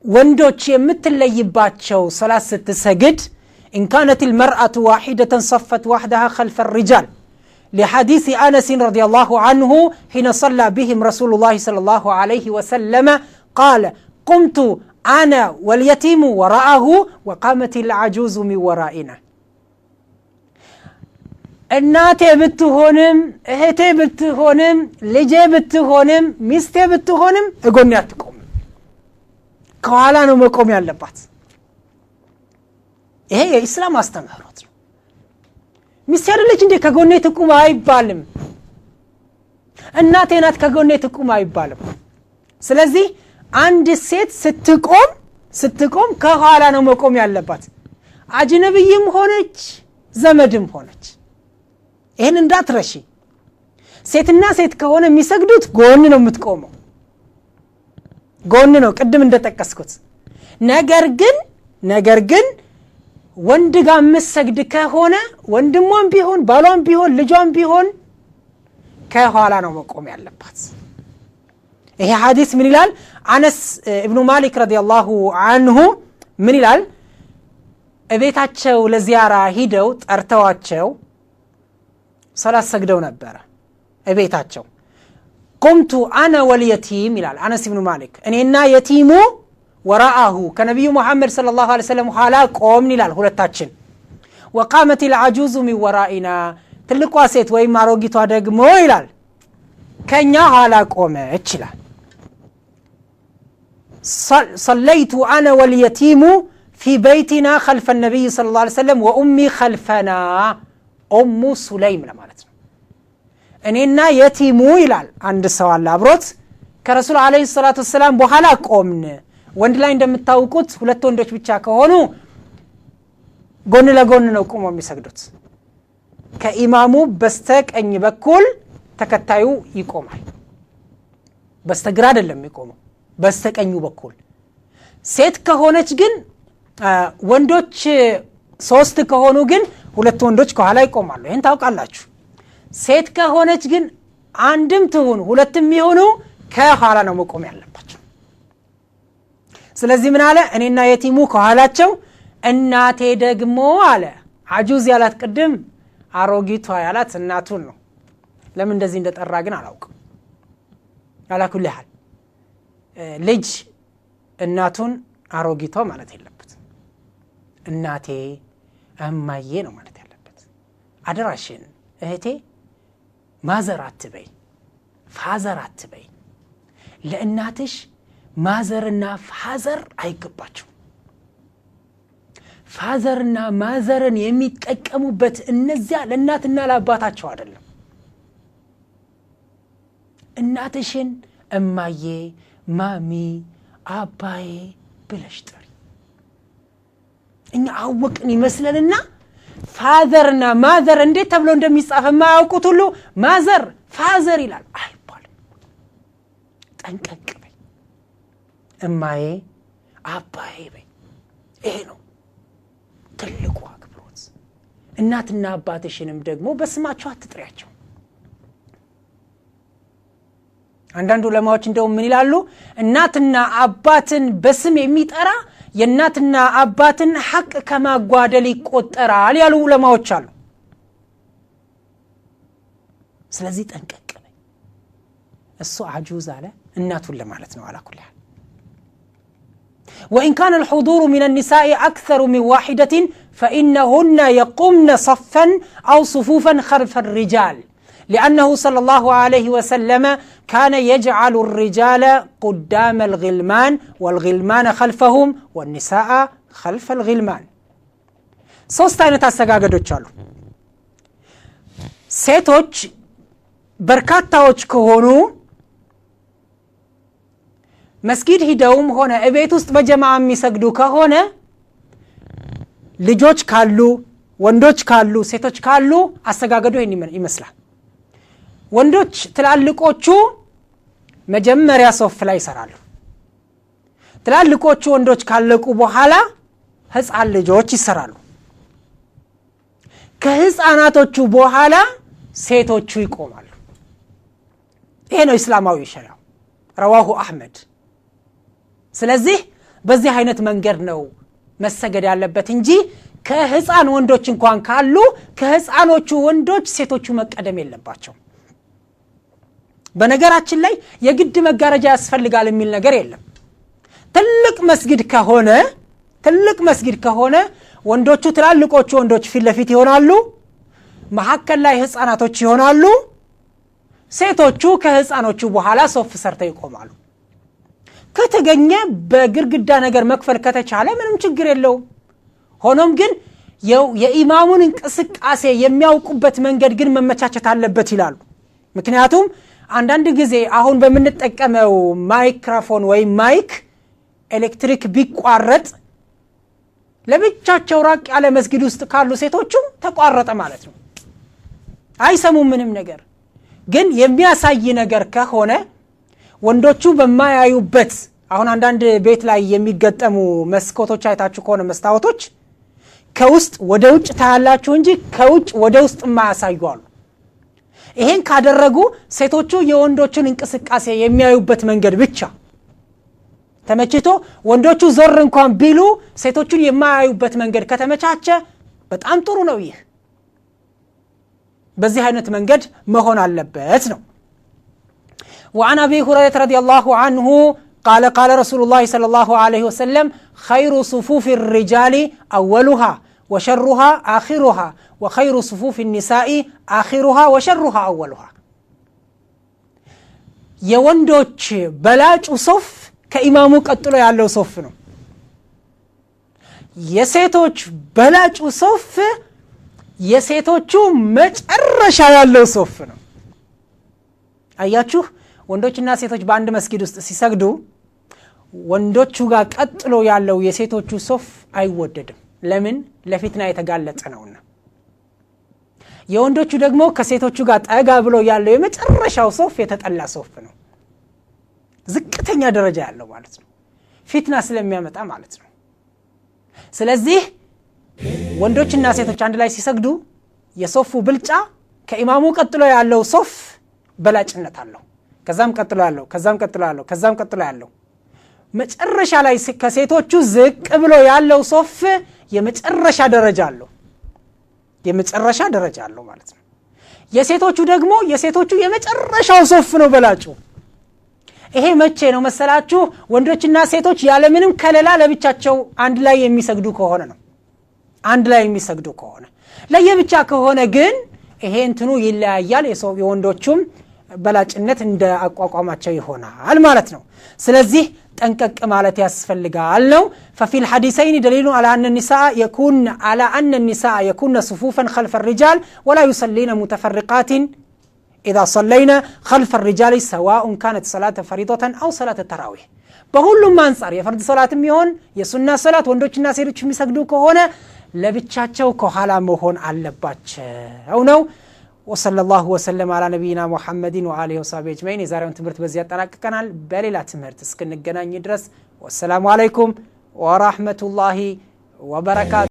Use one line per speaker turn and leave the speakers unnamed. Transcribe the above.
ከወንዶች የምትለይባቸው ሶላት ስትሰግድ إن كانت المرأة واحدة صفت وحدها خلف الرجال لحديث أنس رضي الله عنه حين صلى بهم رسول الله صلى الله عليه وسلم قال قمت أنا واليتيم وراءه وقامت العجوز من ورائنا እናቴ ብትሆንም እህቴ ብትሆንም ልጄ ብትሆንም ሚስቴ ብትሆንም እጎኔ አትቆም ከኋላ ነው መቆም ያለባት ይሄ የኢስላም አስተምህሮት ነው ሚስቴ አይደለች እንዴ ከጎኔ ትቁም አይባልም እናቴ ናት ከጎኔ ትቁም አይባልም ስለዚህ አንድ ሴት ስትቆም ከኋላ ነው መቆም ያለባት አጅነብይም ሆነች ዘመድም ሆነች ይሄን እንዳትረሺ ሴትና ሴት ከሆነ የሚሰግዱት ጎን ነው የምትቆመው ጎን ነው ቅድም እንደተጠቀስኩት ነገር ግን ወንድ ጋር መስገድ ከሆነ ወንድሟም ቢሆን ባሏም ቢሆን ልጇም ቢሆን ከኋላ ነው መቆም ያለባት ይሄ ሐዲስ ምን ይላል አነስ ኢብኑ ማሊክ ረዲየላሁ ዐንሁ ምን ይላል እቤታቸው ለዚያራ ሂደው ጠርተዋቸው ሰላት ሰግደው ነበር እቤታቸው قمت انا واليتيم ይላል አነስ ኢብኑ ማሊክ እኔና የቲሙ وراءه كنبي محمد صلى الله عليه وسلم حالا قومن ይላል ሁለታችን وقامت العجوز من ورائنا ትልቋ ሴት ወይ ማሮጊቷ ደግሞ ይላል ከኛ ኋላ ቆመች ይላል صليت انا واليتيم في بيتنا خلف النبي صلى الله عليه وسلم وامي خلفنا ام سليم ለማለት ነው እኔና የቲሙ ይላል አንድ ሰው አለ አብሮት ከረሱል አለይሂ ሰላቱ ሰላም በኋላ ቆምን ወንድ ላይ እንደምታውቁት ሁለት ወንዶች ብቻ ከሆኑ ጎን ለጎን ነው ቆመው የሚሰግዱት ከኢማሙ በስተቀኝ በኩል ተከታዩ ይቆማል በስተግራ አይደለም የሚቆመው በስተቀኙ በኩል ሴት ከሆነች ግን ወንዶች ሶስት ከሆኑ ግን ሁለት ወንዶች ከኋላ ይቆማሉ ይሄን ታውቃላችሁ ሴት ከሆነች ግን አንድም ትሁን ሁለትም ይሁኑ ከኋላ ነው መቆም ያለባቸው ስለዚህ ምን አለ እኔና የቲሙ ከኋላቸው እናቴ ደግሞ አለ አጁዝ ያላት ቅድም አሮጊቷ ያላት እናቱን ነው ለምን እንደዚህ እንደጠራ ግን አላውቅም አላኩል ይሐል ልጅ እናቱን አሮጊቷ ማለት የለበት እናቴ እማዬ ነው ማለት ያለበት አደራሽን እህቴ ማዘር አትበይ ፋዘር አትበይ ለእናትሽ ማዘርና ፋዘር አይገባቸው ፋዘርና ማዘርን የሚጠቀሙበት እነዚያ ለእናትና ለአባታቸው አይደለም እናትሽን እማዬ ማሚ አባዬ ብለሽ ጥሪ እኛ አወቅን ይመስለንና ፋዘርና ማዘር እንዴት ተብሎ እንደሚጻፍ ማያውቁት ሁሉ ማዘር ፋዘር ይላል አይባልም ጠንቀቅ በይ እማዬ አባዬ በይ ይሄ ነው ትልቁ አክብሮት እናትና አባትሽንም ደግሞ በስማቸው አትጥሪያቸው አንዳንዱ ለማዎች እንደው ምን ይላሉ እናትና አባትን በስም የሚጠራ የእናትና አባትን ሐቅ ከማጓደል ይቆጠራል ያሉ ለማዎች አሉ ስለዚህ ጠንቀቅ በይ እሱ አጁዝ አለ እናቱን ለማለት ነው አላኩል وإن كان الحضور من النساء أكثر من واحدة فإنهن يقمن صفا أو صفوفا خلف الرجال لأنه صلى الله عليه وسلم كان يجعل الرجال قدام الغلمان والغلمان خلفهم والنساء خلف الغلمان ሶስት አይነት አሰጋገዶች አሉ ሴቶች በርካታዎች ከሆኑ መስጊድ ሂደውም ሆነ እቤት ውስጥ በጀማዓ የሚሰግዱ ከሆነ ልጆች ካሉ ወንዶች ካሉ ሴቶች ካሉ አሰጋገዱ ይሄን ይመስላል ወንዶች ትላልቆቹ መጀመሪያ ሶፍ ላይ ይሰራሉ ትላልቆቹ ወንዶች ካለቁ በኋላ ህፃን ልጆች ይሰራሉ ከህፃናቶቹ በኋላ ሴቶቹ ይቆማሉ ይሄ ነው እስላማዊ ሸሪዓ رواه احمد ስለዚህ በዚህ አይነት መንገድ ነው መሰገድ ያለበት እንጂ ከህፃን ወንዶች እንኳን ካሉ ከህፃኖቹ ወንዶች ሴቶቹ መቀደም የለባቸው። በነገራችን ላይ የግድ መጋረጃ ያስፈልጋል የሚል ነገር የለም። ትልቅ መስጊድ ከሆነ ወንዶቹ ትላልቆቹ ወንዶች ፊት ለፊት ይሆናሉ፣ መሐከል ላይ ህፃናቶች ይሆናሉ፣ ሴቶቹ ከህፃኖቹ በኋላ ሶፍ ሰርተው ይቆማሉ። ከተገኘ በግርግዳ ነገር መክፈል ከተቻለ ምንም ችግር የለውም። ሆኖም ግን የኢማሙን እንቅስቃሴ የሚያውቁበት መንገድ ግን መመቻቸት አለበት ይላሉ። ምክንያቱም አንዳንድ ጊዜ አሁን በምንጠቀመው ማይክሮፎን ወይም ማይክ ኤሌክትሪክ ቢቋረጥ ለብቻቸው ራቅ ያለ መስጊድ ውስጥ ካሉ ሴቶቹ ተቋረጠ ማለት ነው፣ አይሰሙም ምንም ነገር። ግን የሚያሳይ ነገር ከሆነ ወንዶቹ በማያዩበት አሁን አንዳንድ ቤት ላይ የሚገጠሙ መስኮቶች አይታችሁ ከሆነ መስታወቶች ከውስጥ ወደ ውጭ ታያላችሁ እንጂ ከውጭ ወደ ውስጥ ማያሳዩ አሉ። ይሄን ካደረጉ ሴቶቹ የወንዶቹን እንቅስቃሴ የሚያዩበት መንገድ ብቻ ተመችቶ ወንዶቹ ዞር እንኳን ቢሉ ሴቶቹን የማያዩበት መንገድ ከተመቻቸ በጣም ጥሩ ነው። ይህ በዚህ አይነት መንገድ መሆን አለበት ነው። وعن أبي هريرة رضي الله عنه قال قال رسول الله صلى الله عليه وسلم خير صفوف الرجال أولها وشرها آخرها وخير صفوف النساء آخرها وشرها أولها የወንዶች በላጩ ሶፍ ከኢማሙ ቀጥሎ ያለው ሶፍ ነው። የሴቶች በላጩ ሶፍ የሴቶቹ መጨረሻ ያለው ሶፍ ነው። አያችሁ፣ ወንዶችና ሴቶች በአንድ መስጊድ ውስጥ ሲሰግዱ ወንዶቹ ጋር ቀጥሎ ያለው የሴቶቹ ሶፍ አይወደድም። ለምን? ለፊትና የተጋለጠ ነውና። የወንዶቹ ደግሞ ከሴቶቹ ጋር ጠጋ ብሎ ያለው የመጨረሻው ሶፍ የተጠላ ሶፍ ነው፣ ዝቅተኛ ደረጃ ያለው ማለት ነው፣ ፊትና ስለሚያመጣ ማለት ነው። ስለዚህ ወንዶችና ሴቶች አንድ ላይ ሲሰግዱ የሶፉ ብልጫ ከኢማሙ ቀጥሎ ያለው ሶፍ በላጭነት አለው። ከዛም ቀጥሎ ያለው ከዛም ቀጥሎ ያለው መጨረሻ ላይ ከሴቶቹ ዝቅ ብሎ ያለው ሶፍ የመጨረሻ ደረጃ አለው ማለት ነው። የሴቶቹ ደግሞ የሴቶቹ የመጨረሻው ሶፍ ነው በላጩ። ይሄ መቼ ነው መሰላችሁ? ወንዶችና ሴቶች ያለምንም ከለላ ለብቻቸው አንድ ላይ የሚሰግዱ ከሆነ ነው። አንድ ላይ የሚሰግዱ ከሆነ ለየብቻ ከሆነ ግን ይሄ እንትኑ ይለያያል። የወንዶቹም በላጭነት እንደ አቋቋማቸው ይሆናል ማለት ነው። ስለዚህ ጠንቀቅ ማለት ያስፈልጋል ነው። ففي الحديثين دليل على أن النساء يكون صفوفا خلف الرجال ولا يصلين متفرقات إذا صلينا خلف الرجال سواء كانت صلاة فريضة أو صلاة التراويح በሁሉም አንፃር የፈርድ ሶላትም ይሁን የሱና ሶላት ወንዶችና ሴቶች የሚሰግዱ ከሆነ ለብቻቸው ከኋላ መሆን አለባቸው ነው። وصلى الله وسلم على نبينا محمد وآله وصحبه أجمعين. የዛሬውን ትምህርት በዚህ ያጠናቅቀናል። በሌላ ትምህርት እስክንገናኝ ድረስ ወሰላሙ አለይኩም ወራህመቱላሂ ወበረካቱ።